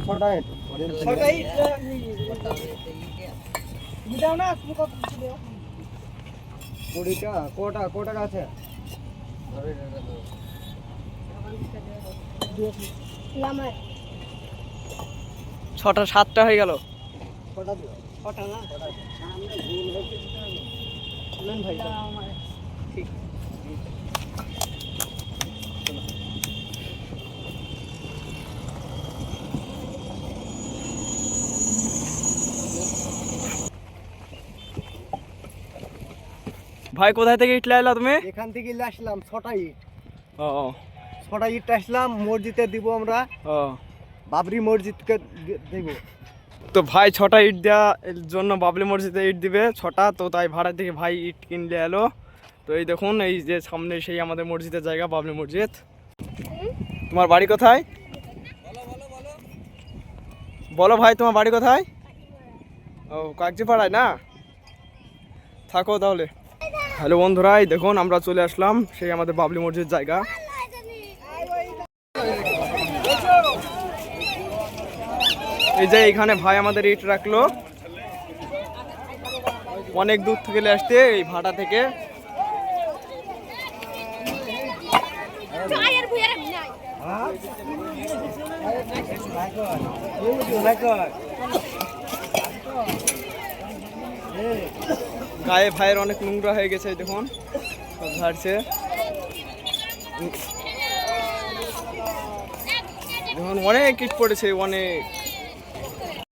ছটা ইট দাও না, তুমি কত দিও? 20টা কোটা আছে? 6টা 7টা হয়ে গেল। ছটা দিও। ছটা না? সামনে ভুল হয়েছে। নেন ভাই। ঠিক। ভাই কোথায় থেকে ইট লাইলা তুমি? এখান থেকে আসলাম 6টা ইট। ও 6টা ইট আসলাম, মসজিদে দিব আমরা, ও বাবরি মসজিদকে দেব। তো ভাই 6টা ইট দেওয়ার জন্য বাবলি মসজিদে ইট দিবে 6টা, তো তাই ভাড়া থেকে ভাই ইট কিনলে এলো। তো এই দেখুন, এই যে সামনে সেই আমাদের মসজিদের জায়গা, বাবলি মসজিদ। তোমার বাড়ি কোথায়? বলো ভাই, তোমার বাড়ি কোথায়? ও কাকজিপাড়ায় না? থাকো তাহলে। হ্যালো বন্ধুরা, এই দেখুন আমরা চলে আসলাম সেই আমাদের বাবলি মসজিদ জায়গা। এই যে এখানে ভাই আমাদের ইট রাখলো, অনেক দূর থেকে আসতে, এই ভাড়া থেকে। গায়ে ভাইয়ের অনেক নোংরা হয়ে গেছে, দেখুন সব ঝাড়ছে। দেখুন অনেক ইট পড়েছে, অনেক।